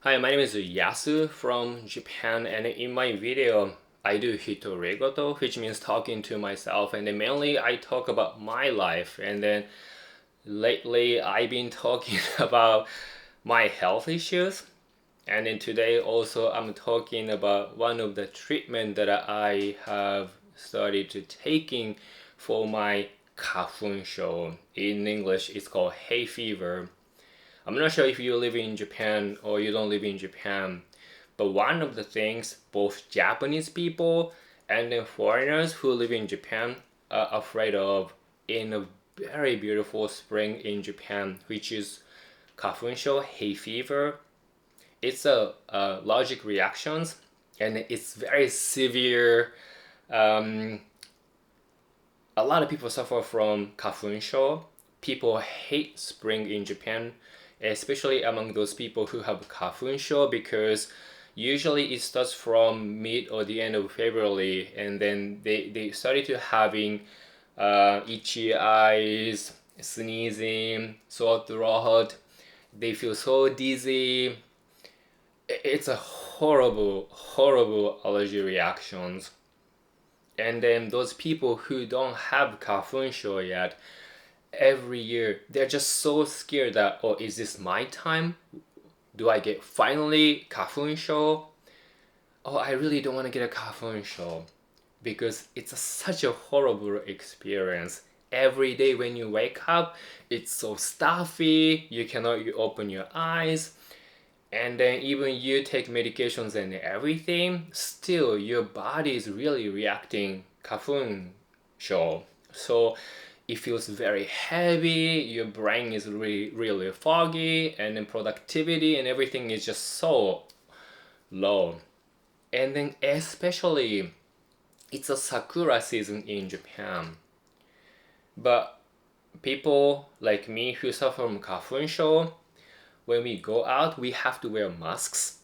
Hi, my name is Yasu from Japan, and in my video I do hitorigoto, which means talking to myself, and then mainly I talk about my life, and then lately I've been talking about my health issues, and then today also I'm talking about one of the treatment that I have started to taking for my Kafunsho. In English it's called hay fever. I'm not sure if you live in Japan or you don't live in Japan, but one of the things both Japanese people and then foreigners who live in Japan are afraid of in a very beautiful spring in Japan, which is Kafunsho, hay fever. It's a allergic reactions and it's very severe. Um, a lot of people suffer from Kafunsho. People hate spring in Japan, especially among those people who have Kafunsho, because usually it starts from mid or the end of February, and then they started to having itchy eyes, sneezing, sore throat. They feel so dizzy. It's a horrible allergy reactions. And then those people who don't have Kafunsho yet, every year they're just so scared that, oh, is this my time? Do I get finally Kafunsho? Oh, I really don't want to get a Kafunsho because it's such a horrible experience. Every day when you wake up, it's so stuffy, you cannot open your eyes, and then even you take medications and everything, still your body is really reacting Kafunsho. So it feels very heavy, your brain is really foggy, and then productivity and everything is just so low. And then especially it's a sakura season in Japan, but people like me who suffer from Kafunsho, when we go out we have to wear masks,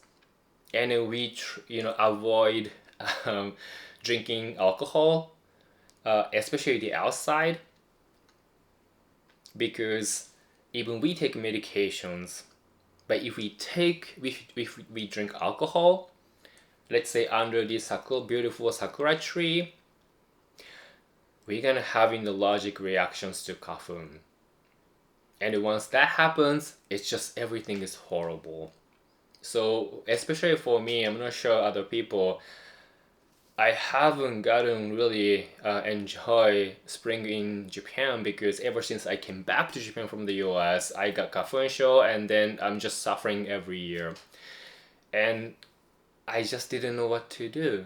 and then we avoid um, drinking alcohol, especially the outside, because even we take medications, but if we drink alcohol, let's say under this beautiful sakura tree, we're gonna having the allergic reactions to kafun. And once that happens, it's just everything is horrible. So especially for me, I'm not sure other people, I haven't gotten really enjoy spring in Japan, because ever since I came back to Japan from the US, I got Kafunsho, and then I'm just suffering every year. And I just didn't know what to do,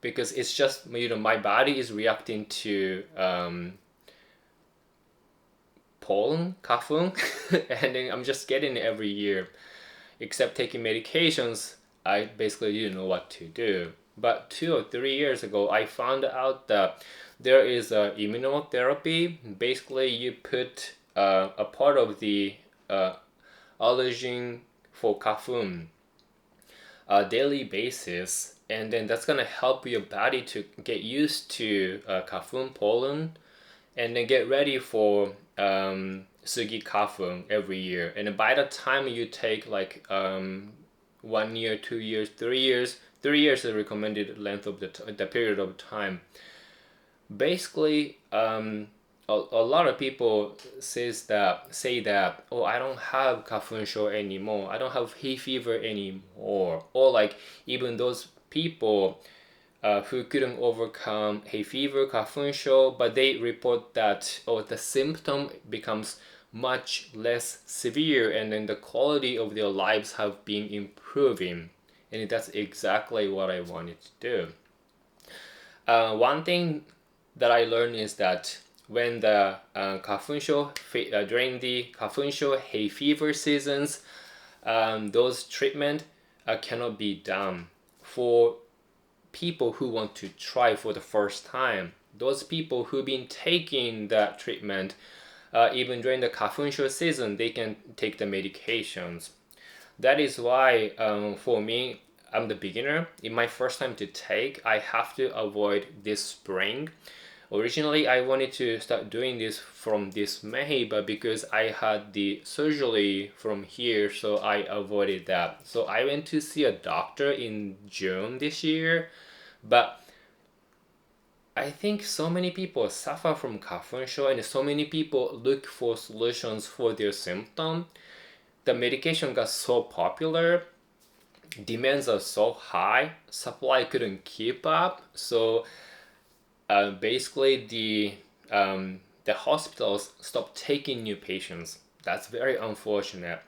because it's just, my body is reacting to pollen, kafun, and then I'm just getting it every year. Except taking medications, I basically didn't know what to do. But 2 or 3 years ago, I found out that there is a immunotherapy. Basically, you put a part of the allergen for kafun daily basis, and then that's gonna help your body to get used to kafun pollen, and then get ready for sugi kafun every year. And by the time you take like 1 year, 2 years, 3 years, 3 years is the recommended length of the period of time. Basically, a lot of people say that, oh, I don't have Kafunsho anymore, I don't have hay fever anymore, or like even those people who couldn't overcome hay fever, Kafunsho, but they report that, oh, the symptom becomes much less severe, and then the quality of their lives have been improving. And that's exactly what I wanted to do. One thing that I learned is that when the during the Kafunsho hay fever seasons, those treatment cannot be done for people who want to try for the first time. Those people who've been taking that treatment, even during the Kafunsho season, they can take the medications. That is why, for me, I'm the beginner. In my first time to take, I have to avoid this spring Originally, I wanted to start doing this from this May, but because I had the surgery from here, so I avoided that. So I went to see a doctor in June this year, but I think so many people suffer from Kafunsho and so many people look for solutions for their symptom. The medication got so popular, demands are so high, supply couldn't keep up. So basically the hospitals stopped taking new patients. That's very unfortunate.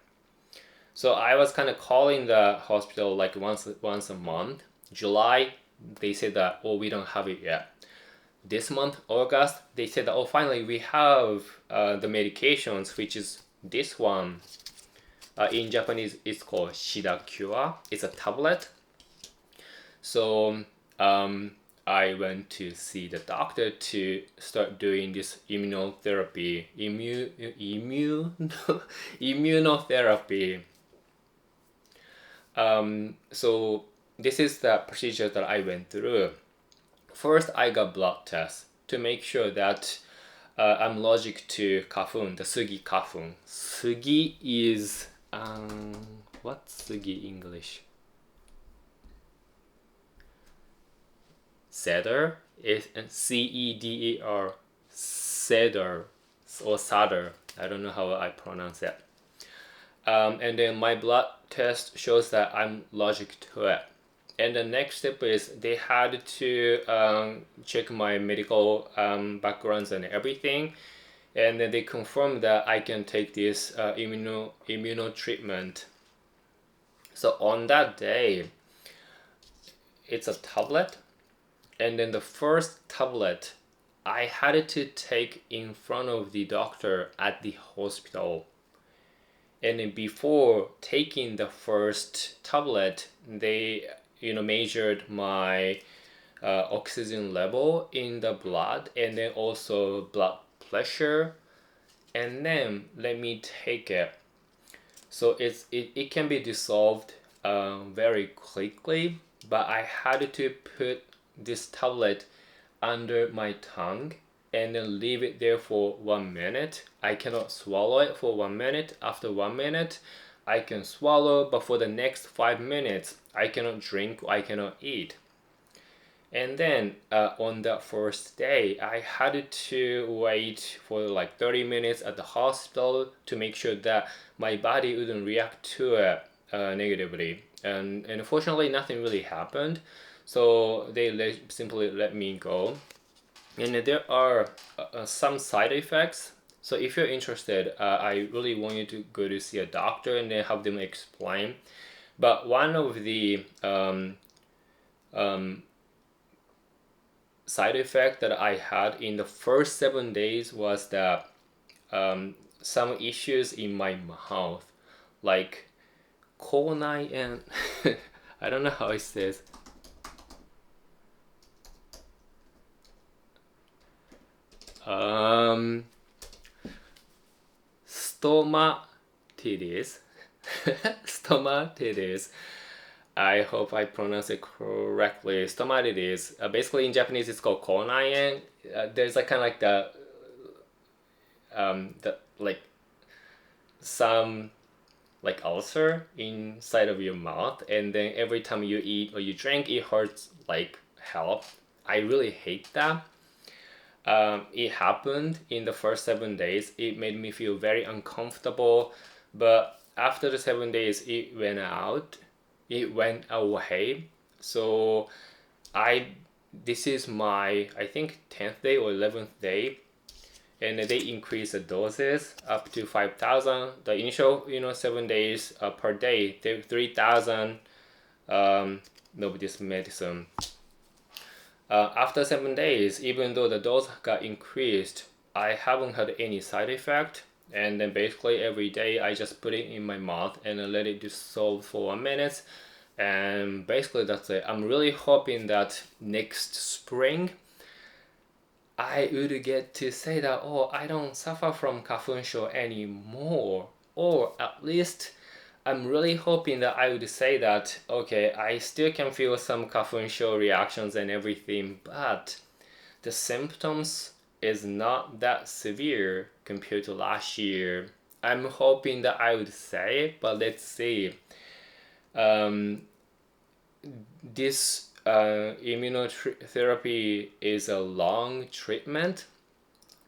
So I was kind of calling the hospital like once a month. July, they said that, oh, we don't have it yet. This month, August, they said that, oh, finally we have the medications, which is this one. In Japanese, it's called cedarcure. It's a tablet. So I went to see the doctor to start doing this immunotherapy, immunotherapy. So this is the procedure that I went through. First, I got blood tests to make sure that I'm allergic to kafun, the sugi kafun. Sugi is what's sugi English? Cedar is CEDAR, cedar or sadar. I don't know how I pronounce it. And then my blood test shows that I'm allergic to it. And the next step is they had to check my medical backgrounds and everything, and then they confirmed that I can take this immuno treatment. So on that day, it's a tablet, and then the first tablet I had to take in front of the doctor at the hospital. And then before taking the first tablet, they measured my oxygen level in the blood and then also blood pressure, and then let me take it. So it can be dissolved very quickly, but I had to put this tablet under my tongue and then leave it there for 1 minute. I cannot swallow it for 1 minute. After 1 minute, I can swallow, but for the next 5 minutes, I cannot drink, I cannot eat. And then on that first day, I had to wait for like 30 minutes at the hospital to make sure that my body wouldn't react to it negatively. And unfortunately, nothing really happened. So they simply let me go. And there are some side effects. So if you're interested, I really want you to go to see a doctor and then have them explain. But one of the side effect that I had in the first 7 days was that some issues in my mouth, like konai and I don't know how it says. Stomatitis. Stomatitis. I hope I pronounce it correctly. Stomatitis. Basically, in Japanese, it's called konai. There's like kind of like the like some like ulcer inside of your mouth, and then every time you eat or you drink, it hurts like hell. I really hate that. It happened in the first 7 days. It made me feel very uncomfortable, but after the 7 days, it went away. So this is my, I think, 10th day or 11th day, and they increased the doses up to 5,000. The initial 7 days per day, 3,000 of this medicine. After 7 days, even though the dose got increased, I haven't had any side effect. And then basically every day I just put it in my mouth and let it dissolve for 1 minute. And basically that's it. I'm really hoping that next spring I would get to say that, oh, I don't suffer from Kafunsho anymore. Or at least I'm really hoping that I would say that, okay, I still can feel some Kafunsho reactions and everything, but the symptoms is not that severe compared to last year. I'm hoping that I would say, but let's see. This immunotherapy is a long treatment.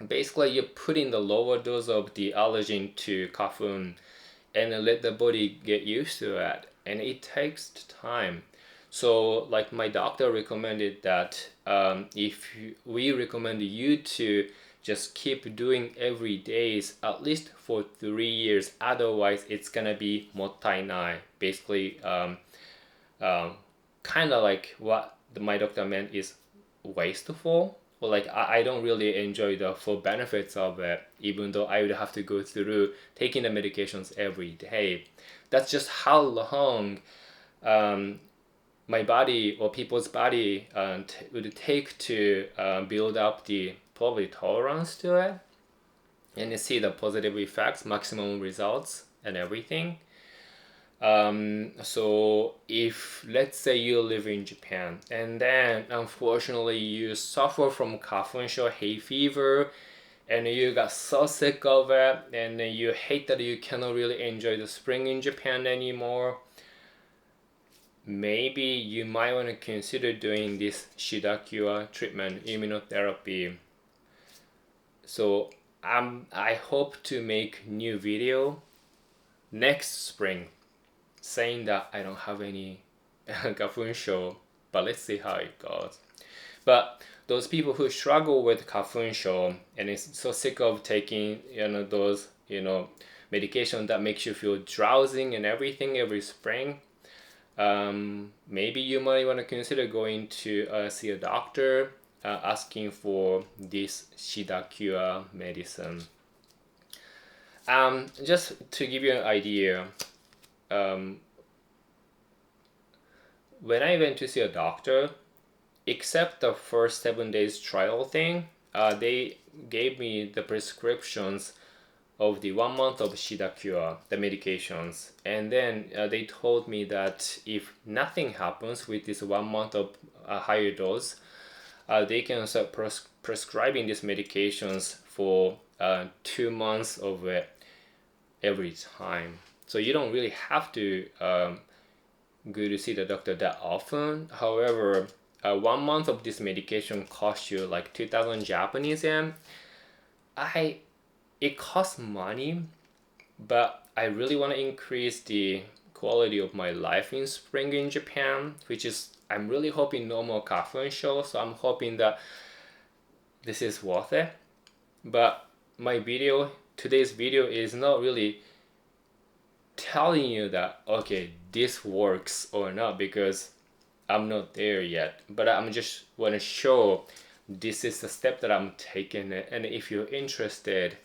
Basically, you put in the lower dose of the allergen to Kafun and let the body get used to it, and it takes time. So like my doctor recommended that we recommend you to just keep doing every days at least for 3 years, otherwise it's gonna be mottainai. Basically kind of like what my doctor meant is wasteful, or like I don't really enjoy the full benefits of it, even though I would have to go through taking the medications every day. That's just how long my body or people's body would take to build up the probably tolerance to it and you see the positive effects, maximum results and everything. So if let's say you live in Japan and then unfortunately you suffer from Kafunsho, hay fever, and you got so sick of it and you hate that you cannot really enjoy the spring in Japan anymore, maybe you might want to consider doing this cedarcure treatment, immunotherapy. So I hope to make new video next spring saying that I don't have any Kafunsho, but let's see how it goes. But those people who struggle with Kafunsho and is so sick of taking those medication that makes you feel drowsy and everything every spring, maybe you might want to consider going to see a doctor, asking for this cedarcure medicine. Just to give you an idea, when I went to see a doctor, except the first 7 days trial thing, they gave me the prescriptions of the 1 month of cedarcure, the medications, and then they told me that if nothing happens with this 1 month of higher dose, they can start prescribing these medications for 2 months of it every time. So you don't really have to go to see the doctor that often. However, 1 month of this medication costs you like 2,000 Japanese yen. It costs money, but I really want to increase the quality of my life in spring in Japan, which is I'm really hoping no more Kafunsho, so I'm hoping that this is worth it. But today's video is not really telling you that okay, this works or not, because I'm not there yet, but I'm just want to show this is the step that I'm taking, and if you're interested,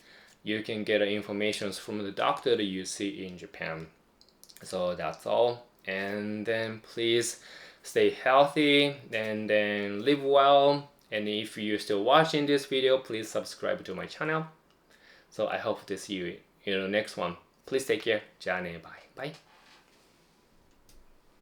you can get information from the doctor that you see in Japan. So that's all, and then please stay healthy and then live well, and if you're still watching this video, please subscribe to my channel. So I hope to see you in the next one. Please take care. じゃあね、バイバイ。